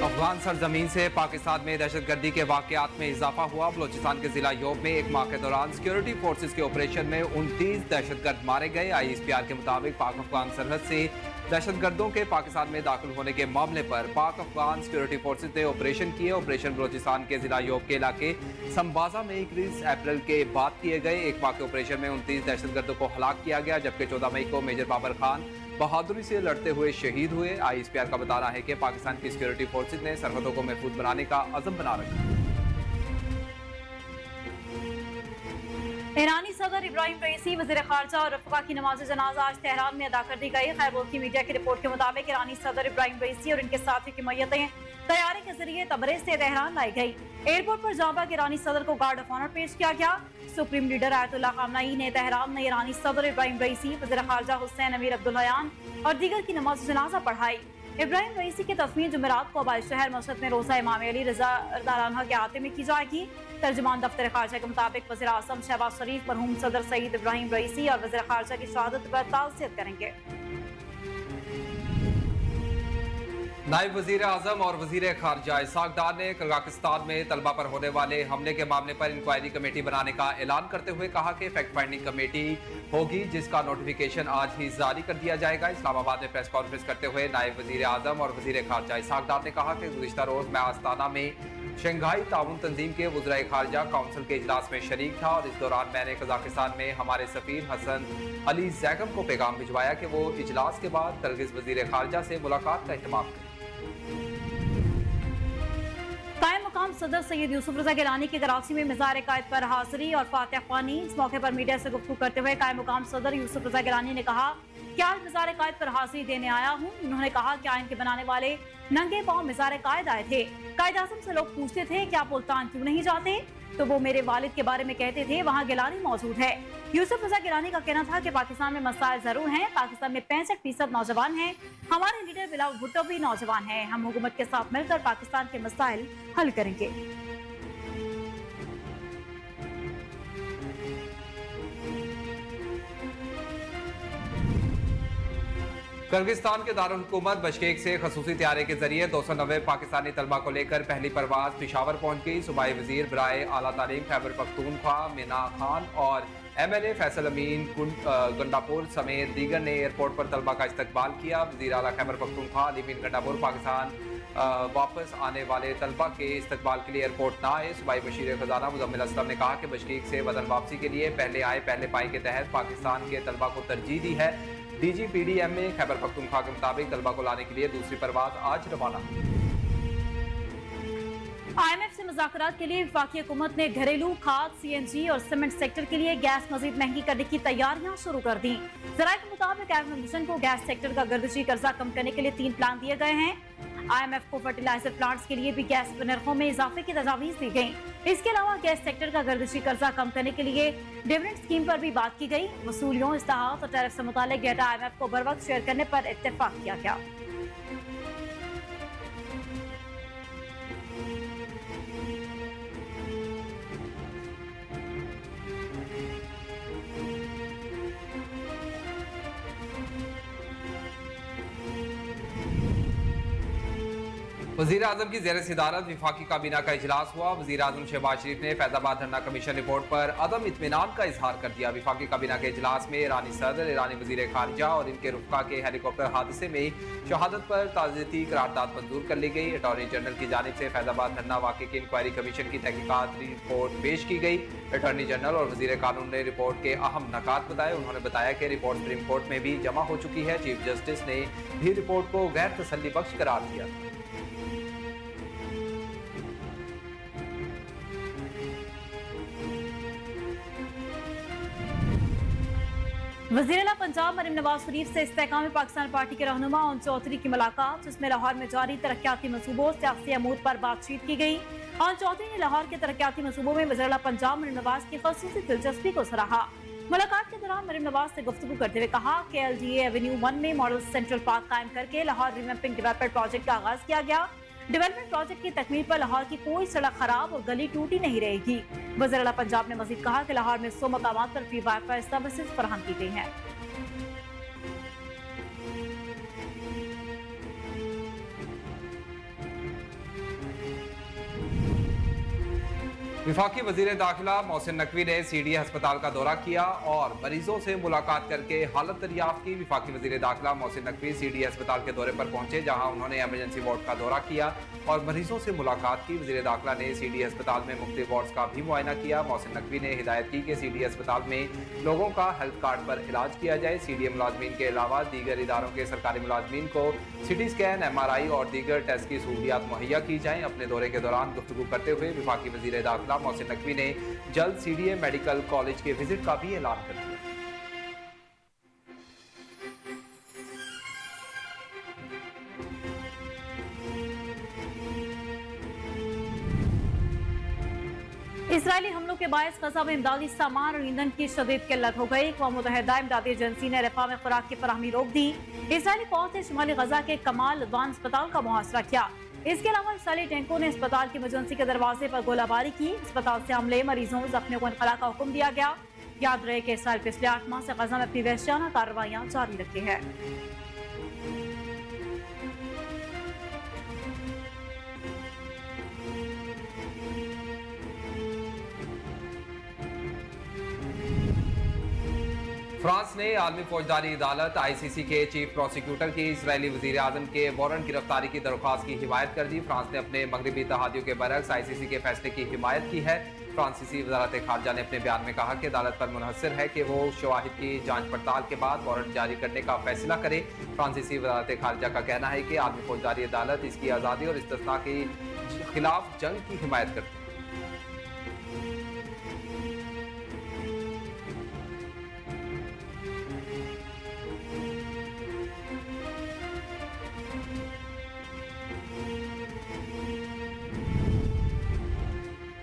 अफगान सरजमीन से पाकिस्तान में दहशतगर्दी के वाकयात में इजाफा हुआ। बलोचिस्तान के जिला योब में एक माह के दौरान सिक्योरिटी फोर्सेज के ऑपरेशन में 29 दहशतगर्द मारे गए। ISPR के मुताबिक पाक अफगान सरहद से दहशतगर्दों के पाकिस्तान में दाखिल होने के मामले पर पाक अफगान सिक्योरिटी फोर्सेज ने ऑपरेशन किए। ऑपरेशन बलोचिस्तान के जिला योब के इलाके संबाजा में 21 अप्रैल के बाद किए गए। एक माह के ऑपरेशन में 29 दहशतगर्दों को हलाक किया गया, जबकि 14 मई को मेजर बाबर खान बहादुरी से लड़ते हुए शहीद हुए। ISPR का बताना है कि पाकिस्तान की सिक्योरिटी फोर्सेज ने सरहदों को महफूज बनाने का अज़म बना रखा। ईरानी सदर इब्राहिम रईसी, वज़ीर ख़ारजा और रफ़का की नमाज जनाजा आज तेहरान में अदा कर दी गई। खैर मुल्की मीडिया की रिपोर्ट के मुताबिक ईरानी सदर इब्राहिम रईसी और इनके साथियों की मैयतें तैयारी के जरिए तबरेज से तेहरान लाई गई। एयरपोर्ट पर जांबा के ईरानी सदर को गार्ड ऑफ ऑनर पेश किया गया। सुप्रीम लीडर आयतुल्लाह खामनई ने तेहरान में ईरानी सदर इब्राहिम रईसी, वज़ीर ख़ारजा हुसैन अमीर अब्दुल्लायान और दीगर की नमाज जनाजा पढ़ाई। इब्राहिम रईसी की तस्वीर जुमेरात को आबाई शहर मस्जिद में रोज़ा इमाम अली रज़ा रज़ियल्लाहु के आते में की जाएगी। तर्जुमान दफ्तर ख़ारजा के मुताबिक वज़ीर आज़म शहबाज शरीफ मरहूम सदर सईद इब्राहिम रईसी और वज़ीर ख़ारजा की शहादत पर ताज़ियत करेंगे। नायब वजीर आजम और वजीर खारजा इसहाक डार ने कजाकिस्तान में तलबा पर होने वाले हमले के मामले पर इंक्वायरी कमेटी बनाने का ऐलान करते हुए कहा कि फैक्ट फाइंडिंग कमेटी होगी, जिसका नोटिफिकेशन आज ही जारी कर दिया जाएगा। इस्लामाबाद में प्रेस कॉन्फ्रेंस करते हुए नायब वजीर आजम और वजीर खारजा इसहाक डार ने कहा कि गुज़िश्ता रोज मैं आस्ताना में शंघाई ताउन तंजीम के वज़राए खारजा काउंसिल के इजलास में शरीक था और इस दौरान मैंने कजाकिस्तान में हमारे सफीर हसन अली जैगम को पैगाम भिजवाया कि वो इजलास के बाद किर्गिज़ वजीर खारजा से मुलाकात का एहतमाम करें। कायम मुकाम सदर सैयद यूसुफ रजा गिलानी के कराची में मज़ार कायद पर हाजिरी और फातिहा ख्वानी। इस मौके पर मीडिया से गुफ्तगू करते हुए कायम मुकाम सदर यूसुफ रजा गिलानी ने कहा कि आज मज़ार कायद पर हाजिरी देने आया हूँ। उन्होंने कहा कि आइन के बनाने वाले नंगे पाँव मज़ार कायद आए थे। कायद आज़म से लोग पूछते थे कि आप मुल्तान क्यों नहीं जाते, तो वो मेरे वालिद के बारे में कहते थे वहाँ गिलानी मौजूद है। यूसुफ रजा गिलानी का कहना था कि पाकिस्तान में मसाइल जरूर हैं, पाकिस्तान में 65% नौजवान हैं, हमारे लीडर बिलावल भुट्टो भी नौजवान हैं, हम हुकूमत के साथ मिलकर पाकिस्तान के मसाइल हल करेंगे। किर्गिस्तान के दारुल हुकूमत बशकेक से खसूसी तैयारे के जरिए 290 पाकिस्तानी तलबा को लेकर पहली परवाज पिशावर पहुंच गई। सूबाई वजीर बराए आला तालीम खैबर पख्तूनख्वा मीना खान और MLA फैसल अमीन गंडापुर समेत दीगर ने एयरपोर्ट पर तलबा का इस्तकबाल किया। वजीर आला खैबर पख्तूनख्वा अलीमीन गंडापुर पाकिस्तान वापस आने वाले तलबा के इस्तकबाल के लिए एयरपोर्ट ना आए। सूबाई बशीर खजाना मुजम्मिल असलम ने कहा कि बशकीक से वतन वापसी के लिए पहले आए पहले पाई के तहत पाकिस्तान के तलबा को तरजीह दी है। DGPDM में खैबर पख्तूनख्वा के मुताबिक तलबा को लाने के लिए दूसरी परवाज आज रवाना। IMF से मुज़ाकरात के लिए वफाकी हुकूमत ने घरेलू खाद, CNG और सीमेंट सेक्टर के लिए गैस मजीद महंगी करने की तैयारियां शुरू कर दी। ज़राए के मुताबिक IMF मिशन को गैस सेक्टर का गर्दिशी कर्जा कम करने के लिए 3 प्लान दिए गए हैं। IMF को फर्टिलाइजर प्लांट्स के लिए भी गैस नरखों में इजाफे की तजावीज़ दी गई। इसके अलावा गैस सेक्टर का गर्दिशी कर्जा कम करने के लिए डिविडेंड स्कीम पर भी बात की गई। वसूलियों, इस्तेहात और टैरिफ से मुतालिक डेटा IMF को बर वक्त शेयर करने पर इत्तेफाक किया गया। वज़ीर आज़म की ज़ेर सिदारत विफाकी काबीना का इजलास हुआ। वज़ीर आज़म शहबाज शरीफ ने फैज़ाबाद धरना कमीशन रिपोर्ट पर अदम इत्मीनान का इजहार कर दिया। विफाकी काबीना के इजलास में ईरानी सदर, ईरानी वज़ीर खारजा और इनके रुफ़का के हेलीकॉप्टर हादसे में शहादत पर ताज़ियती करारदाद मंजूर कर ली गई। अटॉर्नी जनरल की जानिब से फैज़ाबाद धरना वाक़े की इंक्वायरी कमीशन की तहकीकात रिपोर्ट पेश की गई। अटॉर्नी जनरल और वज़ीर कानून ने रिपोर्ट के अहम नकात बताए। उन्होंने बताया कि रिपोर्ट सुप्रीम कोर्ट में भी जमा हो चुकी है। चीफ जस्टिस ने भी रिपोर्ट को गैर तसल्ली बख्श करार दिया। वज़ीर-ए-आला पंजाब मरीम नवाज शरीफ से इस्तेहकाम पाकिस्तान पार्टी के रहनुमा ओन चौधरी की मुलाकात, जिसमें लाहौर में जारी तरक्याती मनसूबों सियासी अमूर पर बातचीत की गई। ओन चौधरी ने लाहौर के तरक्याती मनसूबों में वज़ीर-ए-आला पंजाब मरीम नवाज की ख़ुसूसी दिलचस्पी को सराहा। मुलाकात के दौरान मरीम नवाज से गुफ्तगू करते हुए कहा कि LDA एवेन्यू 1 में मॉडल सेंट्रल पार्क कायम करके लाहौर रिवैम्पिंग डेवलपमेंट प्रोजेक्ट का आगाज किया गया। डेवलपमेंट प्रोजेक्ट की तकमील पर लाहौर की कोई सड़क खराब और गली टूटी नहीं रहेगी। वज़ीर-ए-आला पंजाब ने मजीद कहा कि लाहौर में 100 मकामात पर फ्री वाईफाई सर्विसेज फराहम की गई हैं। विफाकी वजीर दाखिला मोहसिन नकवी ने सीडी अस्पताल का दौरा किया और मरीजों से मुलाकात करके हालत दरियाफ्त की। विफाकी वजीर दाखिला मोहसिन नकवी सीडी अस्पताल के दौरे पर पहुंचे, जहां उन्होंने एमरजेंसी वार्ड का दौरा किया और मरीजों से मुलाकात की। वजीर दाखिला ने सीडी अस्पताल में मुख्तलिफ वार्ड्स का भी मुआयना किया। मोहसिन नकवी ने हिदायत की कि सीडी अस्पताल में लोगों का हेल्थ कार्ड पर इलाज किया जाए। सीडीए मुलाजमीन के अलावा दीगर इदारों के सरकारी मुलाजमीन को सिटी स्कैन, MRI और दीगर टेस्ट की सहूलियात मुहैया की जाएं। अपने दौरे के दौरान गुफ्तगू करते हुए विफाकी वजीर दाखिला मोहसिन नकवी ने जल्द सीडीए मेडिकल कॉलेज के विजिट का भी ऐलान कर दिया। इसराइली हमलों के बायस गजा में इमदादी सामान और ईंधन की शदीद किल्लत हो गई। अक़वाम मुत्तहिदा इमदादी एजेंसी ने रफा में खुराक की फराहमी रोक दी। इसराइली फौज ने शुमाली गजा के कमाल अदवान अस्पताल का मुहासरा किया। इसके अलावा इसराइली टैंकों ने अस्पताल की इमरजेंसी के दरवाजे पर गोलाबारी की। अस्पताल से हमले, मरीजों, जख्मियों को इनखला का हुक्म दिया गया। याद रहे कि इसराइल पिछले 8 माह से गजा में अपनी वहशियाना कार्रवाइयां जारी रखी है। फ्रांस ने आलमी फौजदारी अदालत ICC के चीफ प्रोसिक्यूटर की इसराइली वजीर आजम के वारंट गिरफ्तारी की दरख्वास्त की हिमायत कर दी। फ्रांस ने अपने मगरबी इत्तेहादियों के बरक्स ICC के फैसले की हिमायत की है। फ्रांसीसी वजारत खारजा ने अपने बयान में कहा कि अदालत पर मुनहसर है कि वो शवाहिद की जांच पड़ताल के बाद वारंट जारी करने का फैसला करे। फ्रांसीसी वजारत खारजा का कहना है कि आलमी फौजदारी अदालत इसकी आज़ादी और इस्तिस्ना के खिलाफ जंग की हिमायत करती है।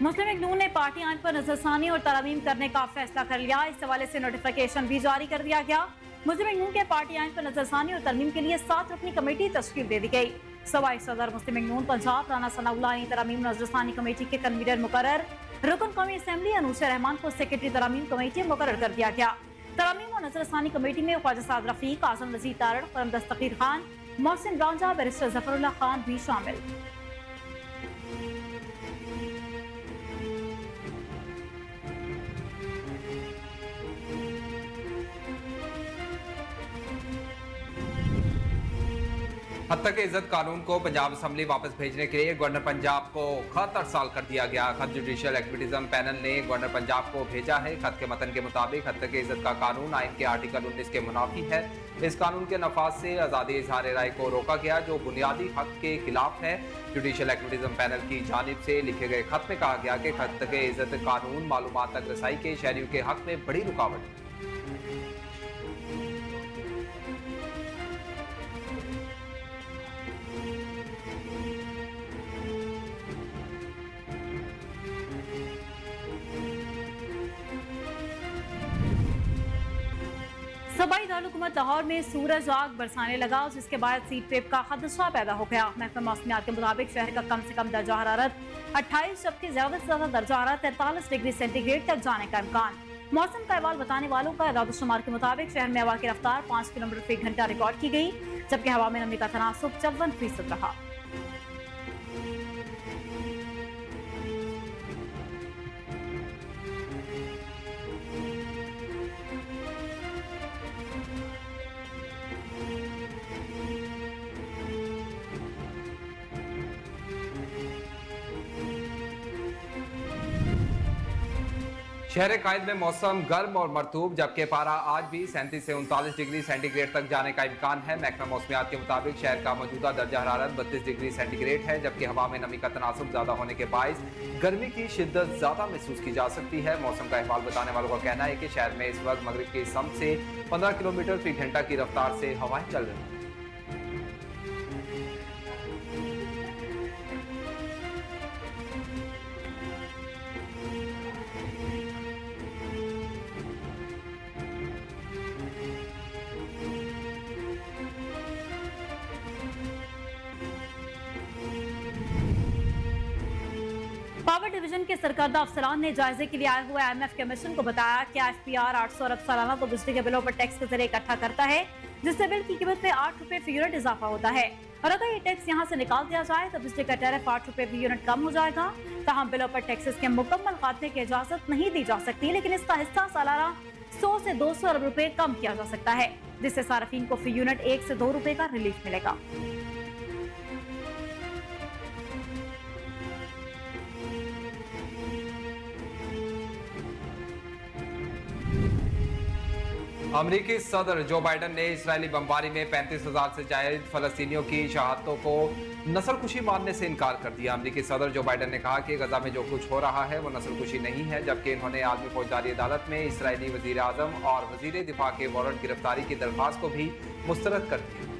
मुस्लिम लीग नून ने पार्टी आइन पर नजरसानी और तरमीम करने का फैसला कर लिया। इस हवाले से नोटिफिकेशन भी जारी कर दिया गया। मुस्लिम लीग नून के पार्टी आइन पर नजरसानी और तरमीम के लिए 7 रुकनी कमेटी तश्कील दे दी गई। सवाई सदर मुस्लिम लीग नून पंजाब राना सनाउल्लाह ने तरमीम नजरसानी कमेटी के कन्वीनर मुकर्रर। रुकन कौमी असम्बली अनूशा रहमान को सेक्रेटरी तरमीम कमेटी मुकर्रर कर दिया गया। तरमीम और नजरसानी कमेटी में ख्वाजा साद रफीक, आजम नजीर तारड़, करम दस्तगीर खान, मोहसिन रांझा, बैरिस्टर जफरुल्लाह खान भी शामिल। हद तक इज्जत कानून को पंजाब असम्बली वापस भेजने के लिए गवर्नर पंजाब को खत अरसाल कर दिया गया। खत जुडिशल एक्टिविज्म पैनल ने गवर्नर पंजाब को भेजा है। खत के मतन के मुताबिक हद तक इज्जत का कानून आइन के आर्टिकल 19 के मुनाफी है। इस कानून के नफाज से आज़ादी इजहार राय को रोका गया, जो बुनियादी हक के खिलाफ है। जुडिशल एक्टिविज्म पैनल की जानिब से लिखे गए खत में कहा गया कि हद तक इज्जत कानून मालूमात तक रसाई के शहरियों के हक में बड़ी रुकावट है। सूबाई दारुल-हुकूमत लाहौर में सूरज आग बरसाने लगा, जिसके बाद सीट वेव का खदशा पैदा हो गया। महकमा मौसमियात के मुताबिक शहर का कम से कम दर्जा हरारत 28 जबकि ज्यादा से ज्यादा दर्जा हरारत 43 डिग्री सेंटीग्रेड तक जाने का इम्कान। मौसम का अहवाल बताने वालों का इदाद-ओ-शुमार के मुताबिक शहर में हवा की रफ्तार 5 किलोमीटर फी घंटा रिकॉर्ड की गई, जबकि हवा में नमी का तनासुब 54% रहा। शहर कायद में मौसम गर्म और मरतूब, जबकि पारा आज भी 37 से 39 डिग्री सेंटीग्रेड तक जाने का इम्कान है। महकमा मौसमियात के मुताबिक शहर का मौजूदा दर्जा हरारत 32 डिग्री सेंटीग्रेड है, जबकि हवा में नमी का तनासुब ज्यादा होने के बायस गर्मी की शिद्दत ज्यादा महसूस की जा सकती है। मौसम का अहवाल बताने वालों का कहना है कि शहर में इस वक्त मगरिब की सम से 15 किलोमीटर फी घंटा की रफ्तार से हवाएं चल रही हैं। पावर डिवीजन के सरकर्दा अफसरान ने जायजे के लिए आए हुए IMF के मिशन को बताया कि IFPR 800 अरब सालाना को बिजली के बिलों पर टैक्स के जरिए इकट्ठा करता है, जिससे बिल की कीमत में 8 रुपए फी यूनिट इजाफा होता है। और अगर ये टैक्स यहाँ से निकाल दिया जाए तो बिजली का टैरिफ 8 रुपए फी यूनिट कम हो जाएगा। तहम बिलों पर टैक्सेस के मुकम्मल खात्मे की इजाजत नहीं दी जा सकती, लेकिन इसका हिस्सा सालाना 100 से 200 अरब रुपए कम किया जा सकता है, जिससे सार्फिन को फी यूनिट 1 से 2 रुपए का रिलीफ मिलेगा। अमरीकी सदर जो बाइडन ने इसराइली बमबारी में 35,000 से जायद फलस्तीनियों की शहादतों को नस्लकुशी मानने से इनकार कर दिया। अमरीकी सदर जो बाइडन ने कहा कि गजा में जो कुछ हो रहा है वो नस्लकुशी नहीं है, जबकि इन्होंने आलमी फौजदारी अदालत में इसराइली वजीर आजम और वजीर दिफा के वारंट गिरफ्तारी की दरख्वास्त को भी मुस्तरद कर दिया।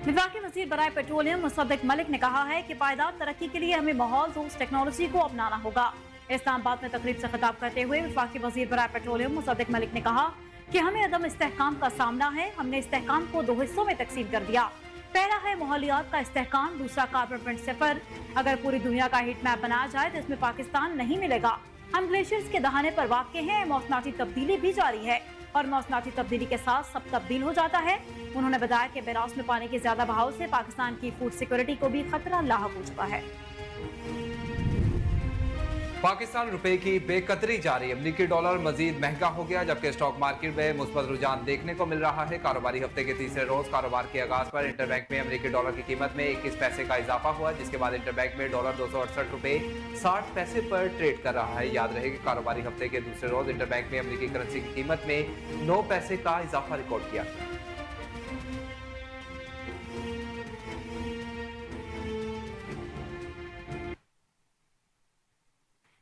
विफाकी वजीर बराए पेट्रोलियम मुसद्दिक मलिक ने कहा है कि पायदार तरक्की के लिए हमें माहौल दोस्त टेक्नोलॉजी को अपनाना होगा। इस्लामाबाद में तकरीब से खिताब करते हुए विफाकी वजीर बराए पेट्रोलियम मुसद्दिक मलिक ने कहा कि हमें अदम इस्तेहकाम का सामना है। हमने इस्तेहकाम को 2 हिस्सों में तकसीम कर दिया। पहला है माहौलियात का इस्तेहकाम, दूसरा कार्बन प्रिंट सिफर। अगर पूरी दुनिया का हीट मैप बनाया जाए तो इसमें पाकिस्तान नहीं मिलेगा। हम ग्लेशियर्स के दहाने पर वाक़े हैं। मौसमाती तब्दीली भी जारी है और मौसमाती तब्दीली के साथ सब तब्दील हो जाता है। उन्होंने बताया कि बेलाउस में पानी के ज्यादा बहाव से पाकिस्तान की फूड सिक्योरिटी को भी खतरा लाहक हो चुका है। पाकिस्तान रुपए की बेकदरी जारी, अमरीकी डॉलर मजीद महंगा हो गया, जबकि स्टॉक मार्केट में मुस्बत रुझान देखने को मिल रहा है। कारोबारी हफ्ते के तीसरे रोज कारोबार के आगाज पर इंटरबैंक में अमरीकी डॉलर की कीमत में 21 पैसे का इजाफा हुआ, जिसके बाद इंटरबैंक में डॉलर 268 रुपए 60 पैसे पर ट्रेड कर रहा है। याद रहे कि कारोबारी हफ्ते के दूसरे रोज इंटरबैंक में अमरीकी करेंसी की कीमत में 9 पैसे का इजाफा रिकॉर्ड किया।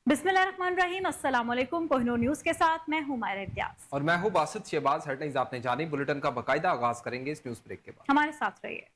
बिस्मिल्लाहिर्रहमानिर्रहीम, अस्सलाम वालेकुम। कोहिनूर न्यूज के साथ मैं हूं मायरा इम्तियाज और मैं हूं बासित शहबाज। हेडलाइंस आपने जानी, बुलेटिन का बाकायदा आगाज करेंगे इस न्यूज ब्रेक के बाद। हमारे साथ रहिए।